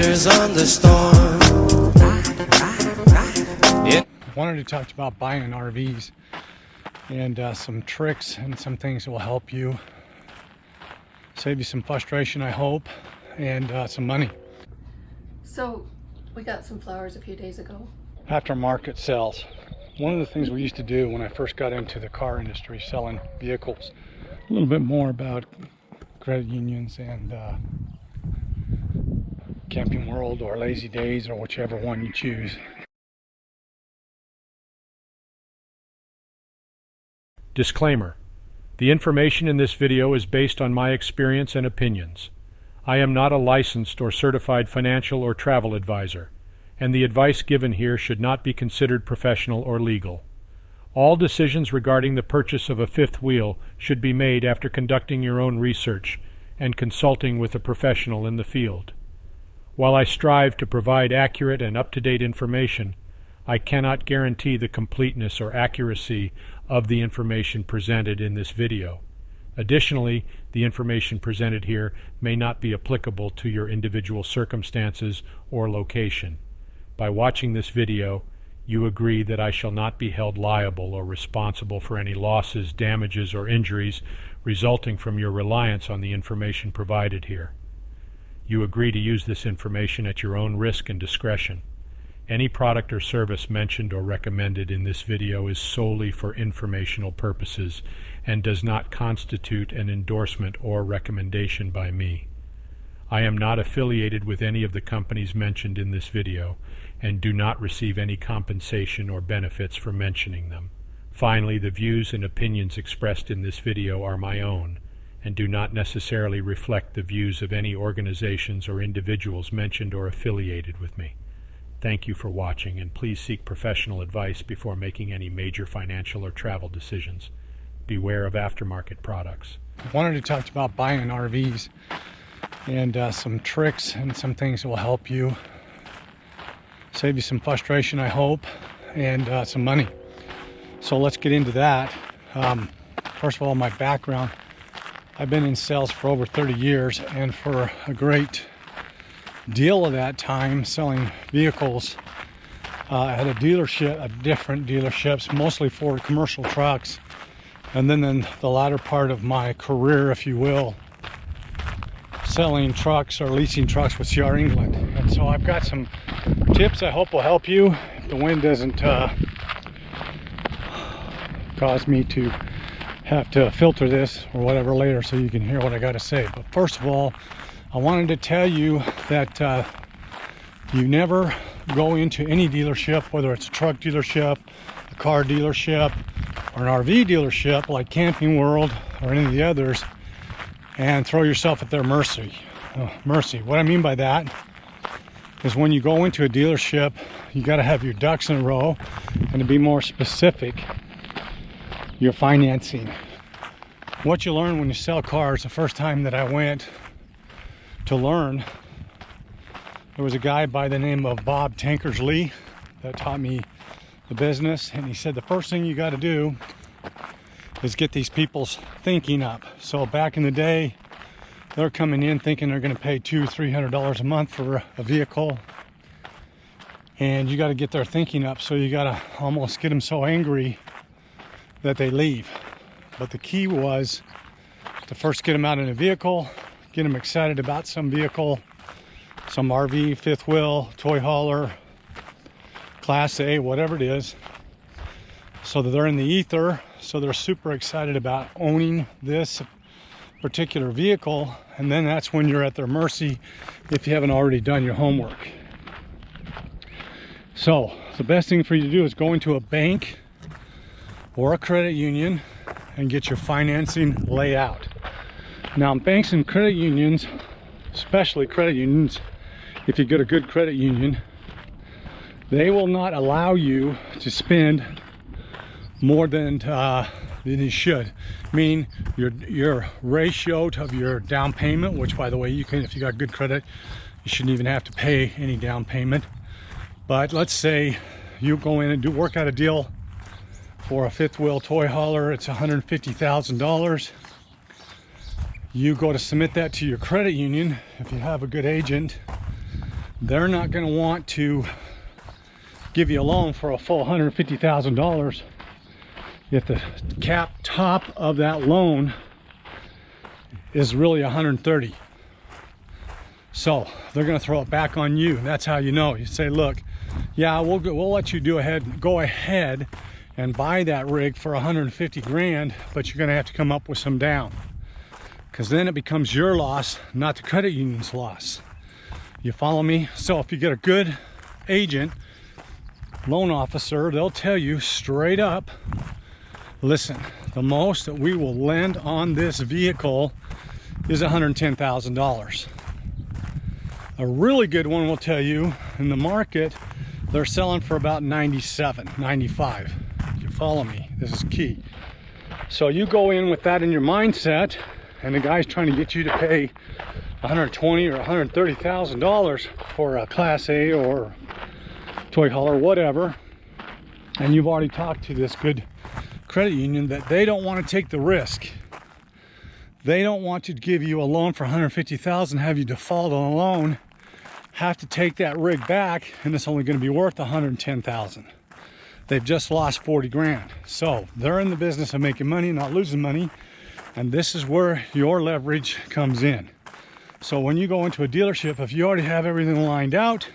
riders on the storm. I wanted to talk about buying RVs and some tricks and some things that will help you save you some frustration, I hope, and some money. So we got some flowers a few days ago. Aftermarket sales. One of the things we used to do when I first got into the car industry, selling vehicles. A little bit more about credit unions and Camping World or Lazy Days or whichever one you choose. Disclaimer: the information in this video is based on my experience and opinions. I am not a licensed or certified financial or travel advisor, and the advice given here should not be considered professional or legal. All decisions regarding the purchase of a fifth wheel should be made after conducting your own research and consulting with a professional in the field. While I strive to provide accurate and up-to-date information, I cannot guarantee the completeness or accuracy of the information presented in this video. Additionally, the information presented here may not be applicable to your individual circumstances or location. By watching this video, you agree that I shall not be held liable or responsible for any losses, damages, or injuries resulting from your reliance on the information provided here. You agree to use this information at your own risk and discretion. Any product or service mentioned or recommended in this video is solely for informational purposes and does not constitute an endorsement or recommendation by me. I am not affiliated with any of the companies mentioned in this video and do not receive any compensation or benefits for mentioning them. Finally, the views and opinions expressed in this video are my own and do not necessarily reflect the views of any organizations or individuals mentioned or affiliated with me. Thank you for watching, and please seek professional advice before making any major financial or travel decisions. Beware of aftermarket products. I wanted to talk about buying RVs and some tricks and some things that will help you save you some frustration, I hope, and some money. So let's get into that. First of all, my background. I've been in sales for over 30 years, and for a great deal of that time selling vehicles, I had a dealership, different dealerships, mostly for commercial trucks, and then the latter part of my career, if you will, selling trucks or leasing trucks with CR England. And so I've got some tips I hope will help you if the wind doesn't cause me to have to filter this or whatever later so you can hear what I got to say. But first of all, I wanted to tell you that you never go into any dealership, whether it's a truck dealership, a car dealership, or an RV dealership like Camping World or any of the others, and throw yourself at their mercy. What I mean by that is when you go into a dealership, you got to have your ducks in a row, and to be more specific, your financing. What you learn when you sell cars, the first time that I went to learn, there was a guy by the name of Bob Tankersley that taught me the business, and he said the first thing you got to do is get these people's thinking up. So back in the day, they're coming in thinking they're going to pay $200-300 a month for a vehicle, and you got to get their thinking up. So you got to almost get them so angry that they leave. But the key was to first get them out in a vehicle, get them excited about some vehicle, some RV, fifth wheel, toy hauler, Class A, whatever it is, so that they're in the ether, so they're super excited about owning this particular vehicle, and then that's when you're at their mercy if you haven't already done your homework. So the best thing for you to do is go into a bank or a credit union and get your financing laid out. Now, banks and credit unions, especially credit unions, if you get a good credit union, they will not allow you to spend more than you should. Meaning your ratio of your down payment, which by the way, you can, if you got good credit, you shouldn't even have to pay any down payment. But let's say you go in and work out a deal for a fifth wheel toy hauler, it's $150,000. You go to submit that to your credit union. If you have a good agent, they're not going to want to give you a loan for a full $150,000 if the cap top of that loan is really 130. So they're going to throw it back on you. That's how you know. You say, look, yeah, we'll let you go ahead and buy that rig for 150 grand, but you're going to have to come up with some down, because then it becomes your loss, not the credit union's loss. You follow me? So if you get a good agent, loan officer, they'll tell you straight up, listen, the most that we will lend on this vehicle is $110,000. A really good one will tell you, in the market, they're selling for about 97, 95. You follow me? This is key. So you go in with that in your mindset, and the guy's trying to get you to pay $120,000 or $130,000 for a Class A or toy hauler, whatever, and you've already talked to this good credit union that they don't want to take the risk. They don't want to give you a loan for $150,000, have you default on a loan, have to take that rig back, and it's only going to be worth $110,000. They've just lost 40 grand. So they're in the business of making money, not losing money, and this is where your leverage comes in. So when you go into a dealership, if you already have everything lined out,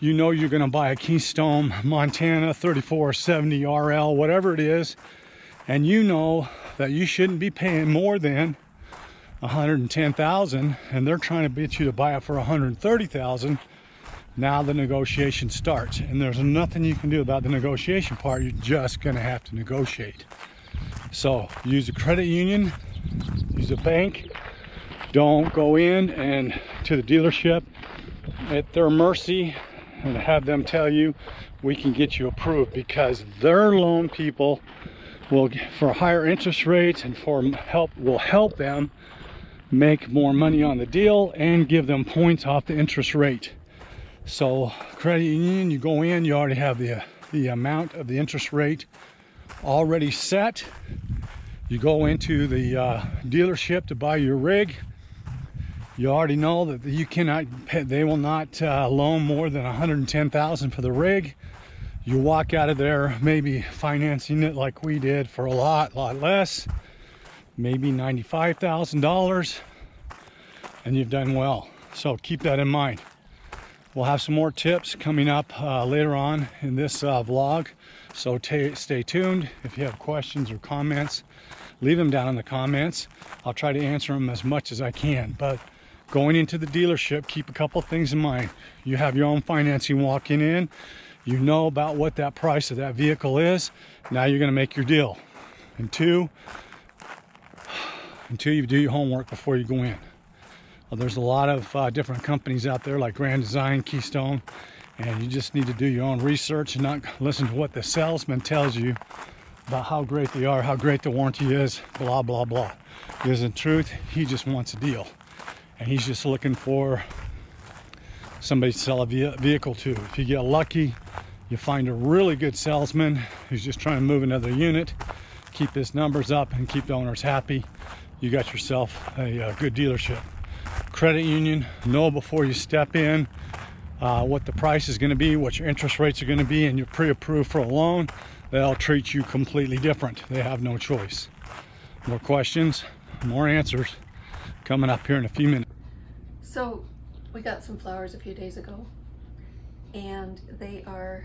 you know you're going to buy a Keystone Montana 3470 RL, whatever it is, and you know that you shouldn't be paying more than $110,000, and they're trying to get you to buy it for $130,000. Now the negotiation starts, and there's nothing you can do about the negotiation part. You're just going to have to negotiate. So use a credit union, use a bank. Don't go in and to the dealership at their mercy and have them tell you we can get you approved, because their loan people will, for higher interest rates and will help them make more money on the deal and give them points off the interest rate. So credit union, you go in, you already have the amount of the interest rate already set. You go into the dealership to buy your rig. You already know that you cannot pay, they will not loan more than $110,000 for the rig. You walk out of there maybe financing it like we did for a lot less, maybe $95,000, and you've done well. So keep that in mind. We'll have some more tips coming up later on in this vlog, so stay tuned. If you have questions or comments, leave them down in the comments. I'll try to answer them as much as I can, but going into the dealership, keep a couple things in mind. You have your own financing walking in. You know about what that price of that vehicle is. Now you're going to make your deal. And two, until you do your homework before you go in. Well, there's a lot of different companies out there like Grand Design, Keystone, and you just need to do your own research and not listen to what the salesman tells you about how great they are, how great the warranty is, blah, blah, blah. Because in truth, he just wants a deal. And he's just looking for somebody to sell a vehicle to. If you get lucky, you find a really good salesman who's just trying to move another unit, keep his numbers up, and keep the owners happy. You got yourself a good dealership. Credit union, know before you step in what the price is going to be, what your interest rates are going to be, and you're pre-approved for a loan. They'll treat you completely different. They have no choice. More questions, more answers coming up here in a few minutes. So we got some flowers a few days ago, and they are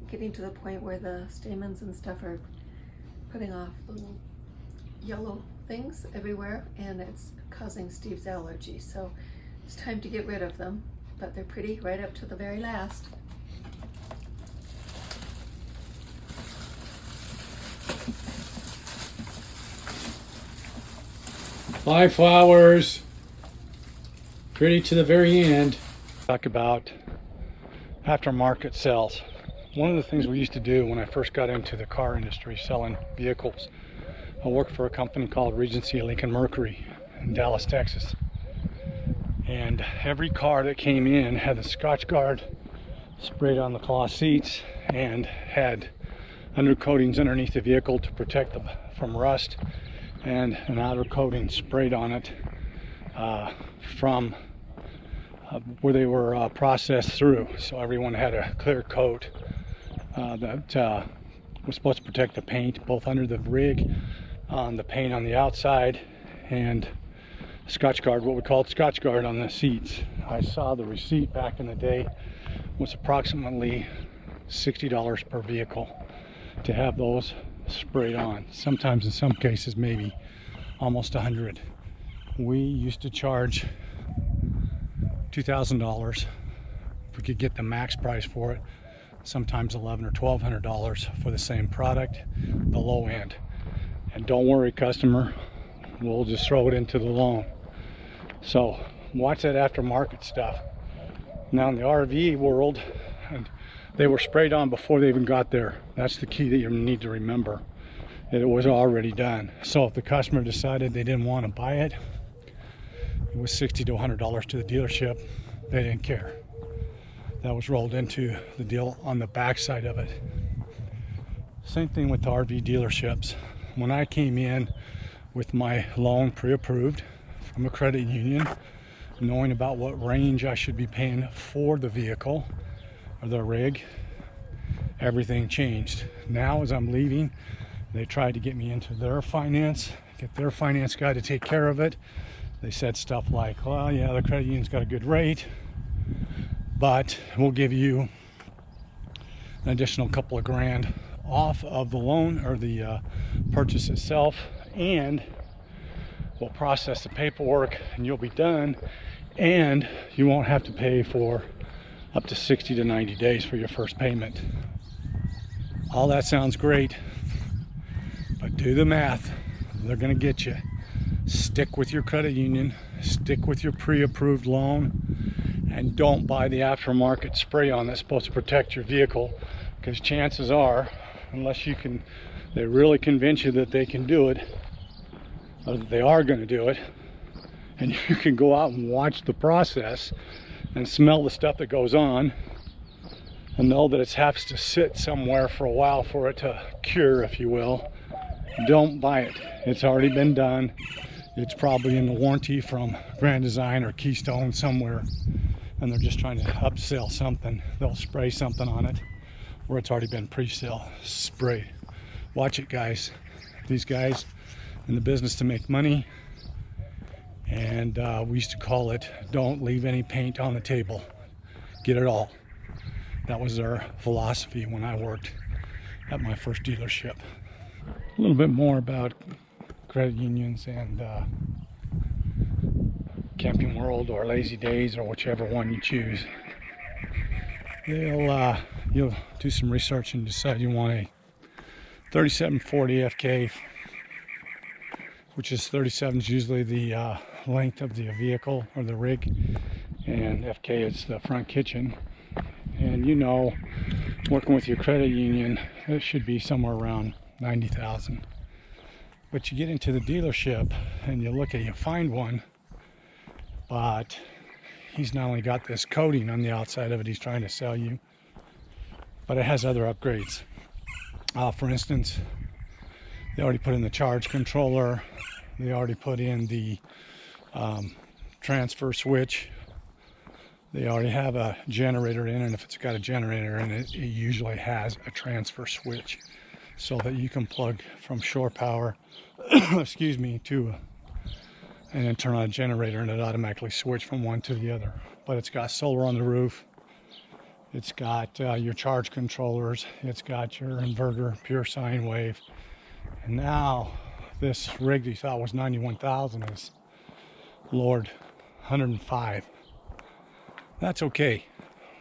getting to the point where the stamens and stuff are putting off little yellow things everywhere, and it's causing Steve's allergy. So it's time to get rid of them, but they're pretty right up to the very last. Bye, flowers. Pretty to the very end. Talk about aftermarket sales. One of the things we used to do when I first got into the car industry selling vehicles, I worked for a company called Regency Lincoln Mercury in Dallas, Texas. And every car that came in had the Scotch Guard sprayed on the cloth seats and had undercoatings underneath the vehicle to protect them from rust, and an outer coating sprayed on it from where they were processed through. So everyone had a clear coat that was supposed to protect the paint, both under the rig, on the paint on the outside, and Scotch guard, what we call Scotch guard on the seats. I saw the receipt back in the day was approximately $60 per vehicle to have those sprayed on. Sometimes in some cases maybe almost $100. We used to charge $2,000 if we could get the max price for it, sometimes $1,100 or $1,200 for the same product, the low end. And don't worry, customer, we'll just throw it into the loan. So watch that aftermarket stuff. Now in the RV world, and they were sprayed on before they even got there. That's the key that you need to remember, that it was already done. So if the customer decided they didn't want to buy it, it was $60 to $100 to the dealership. They didn't care. That was rolled into the deal on the back side of it. Same thing with the RV dealerships. When I came in with my loan pre-approved from a credit union, knowing about what range I should be paying for the vehicle or the rig, everything changed. Now as I'm leaving, they tried to get me into their finance, get their finance guy to take care of it. They said stuff like, well, yeah, the credit union's got a good rate, but we'll give you an additional couple of grand off of the loan or the purchase itself, and we'll process the paperwork and you'll be done, and you won't have to pay for up to 60 to 90 days for your first payment. All that sounds great, but do the math. They're gonna get you. Stick with your credit union, stick with your pre-approved loan, and don't buy the aftermarket spray on that's supposed to protect your vehicle, because chances are, unless they really convince you that they can do it, or that they are going to do it, and you can go out and watch the process and smell the stuff that goes on and know that it has to sit somewhere for a while for it to cure, if you will, don't buy it. It's already been done. It's probably in the warranty from Grand Design or Keystone somewhere, and they're just trying to upsell something. They'll spray something on it where it's already been pre-sale sprayed. Watch it, guys. These guys in the business to make money, and we used to call it, don't leave any paint on the table, get it all. That was their philosophy when I worked at my first dealership. A little bit more about credit unions and Camping World or Lazy Days, or whichever one you choose. You'll do some research and decide you want a 3740 FK, which is 37 is usually the length of the vehicle or the rig, and FK is the front kitchen. And you know, working with your credit union, it should be somewhere around 90,000. But you get into the dealership and you find one, but he's not only got this coating on the outside of it he's trying to sell you, but it has other upgrades. For instance, they already put in the charge controller, they already put in the transfer switch, they already have a generator in it, and if it's got a generator in it, it usually has a transfer switch so that you can plug from shore power excuse me, and then turn on a generator, and it automatically switch from one to the other. But it's got solar on the roof, it's got your charge controllers, it's got your inverter, pure sine wave, and now this rig that you thought was 91,000 is, Lord, 105. That's okay.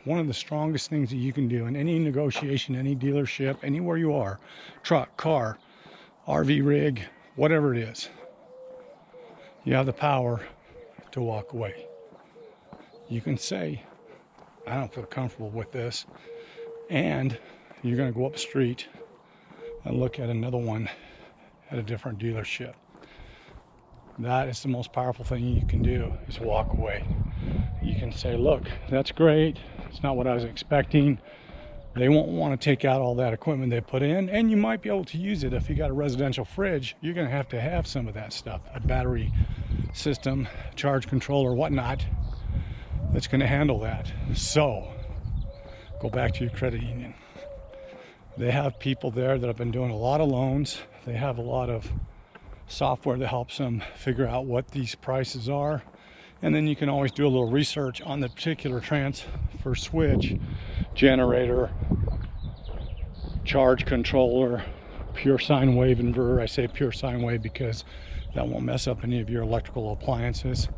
One of the strongest things that you can do in any negotiation, any dealership, anywhere you are, truck, car, RV rig, whatever it is, you have the power to walk away. You can say, I don't feel comfortable with this, and you're going to go up the street and look at another one at a different dealership. That is the most powerful thing you can do, is walk away. You can say, look, that's great, it's not what I was expecting. They won't want to take out all that equipment they put in, and you might be able to use it. If you got a residential fridge, you're going to have some of that stuff, a battery system, charge controller, whatnot. that's going to handle that. So go back to your credit union. They have people there that have been doing a lot of loans. They have a lot of software that helps them figure out what these prices are. And then you can always do a little research on the particular transfer switch, generator, charge controller, pure sine wave inverter. I say pure sine wave because that won't mess up any of your electrical appliances.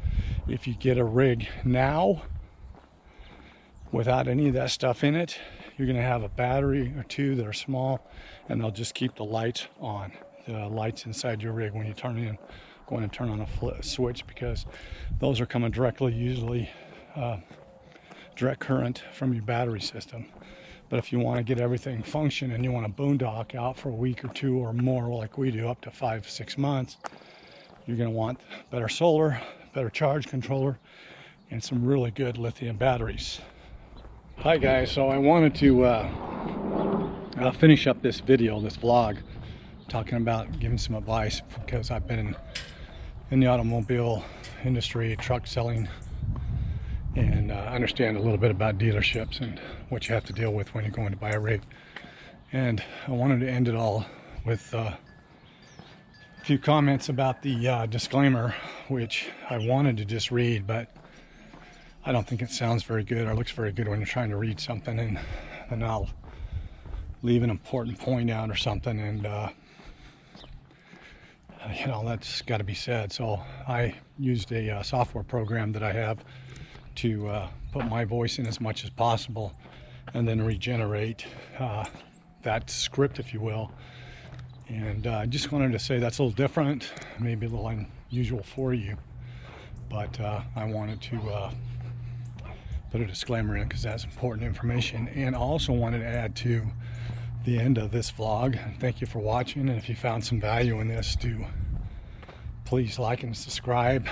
If you get a rig now without any of that stuff in it, you're going to have a battery or two that are small, and they'll just keep the lights on. The lights inside your rig when you turn in, going to turn on a switch, because those are coming directly, usually direct current from your battery system. But if you want to get everything function and you want to boondock out for a week or two or more, like we do, up to 5-6 months, you're going to want better solar, better charge controller, and some really good lithium batteries. Hi guys, so I wanted to finish up this video, this vlog, talking about giving some advice, because I've been in the automobile industry, truck selling, and understand a little bit about dealerships and what you have to deal with when you're going to buy a rig. And I wanted to end it all with a few comments about the disclaimer, which I wanted to just read, but I don't think it sounds very good or looks very good when you're trying to read something, and then I'll leave an important point out or something, and you know, that's got to be said. So I used a software program that I have to put my voice in as much as possible, and then regenerate that script, if you will. And I just wanted to say that's a little different, maybe a little unusual for you, but I wanted to put a disclaimer in because that's important information. And I also wanted to add to the end of this vlog, thank you for watching, and if you found some value in this, do please like and subscribe.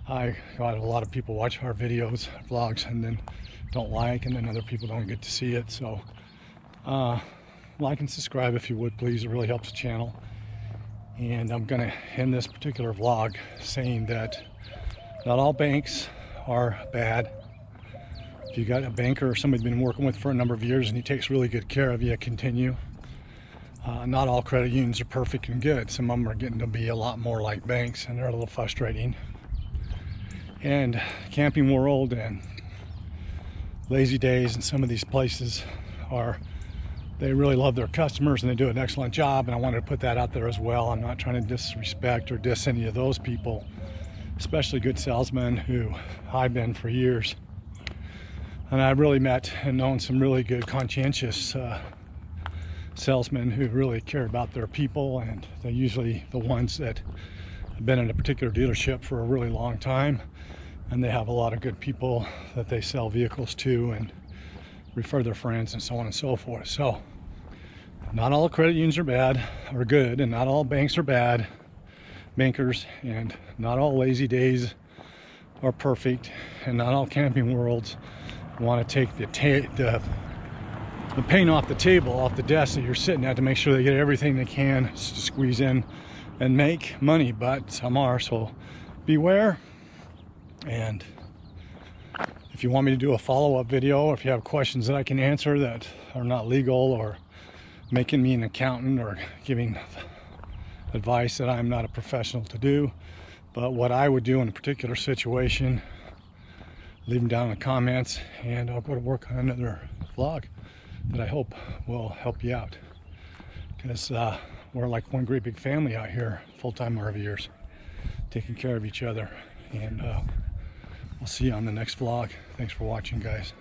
I got a lot of people watch our videos, vlogs, and then don't like, and then other people don't get to see it. So like and subscribe if you would, please. It really helps the channel. And I'm gonna end this particular vlog saying that not all banks are bad. If you got a banker or somebody you've been working with for a number of years and he takes really good care of you, continue. Not all credit unions are perfect and good. Some of them are getting to be a lot more like banks, and they're a little frustrating. And Camping World and Lazy Days and some of these places they really love their customers and they do an excellent job, and I wanted to put that out there as well. I'm not trying to disrespect or diss any of those people, especially good salesmen who I've been for years. And I've really met and known some really good conscientious salesmen who really care about their people, and they're usually the ones that have been in a particular dealership for a really long time, and they have a lot of good people that they sell vehicles to and refer their friends and so on and so forth. So not all credit unions are bad or good, and not all banks are bad bankers, and not all Lazy Days are perfect, and not all Camping Worlds want to take the paint off the table, off the desk that you're sitting at, to make sure they get everything they can to squeeze in and make money. But some are, so beware. And if you want me to do a follow-up video, or if you have questions that I can answer that are not legal or making me an accountant or giving advice that I'm not a professional to do, but what I would do in a particular situation, leave them down in the comments, and I'll go to work on another vlog that I hope will help you out, because we're like one great big family out here, full-time RVers, taking care of each other. And we'll see you on the next vlog. Thanks for watching, guys.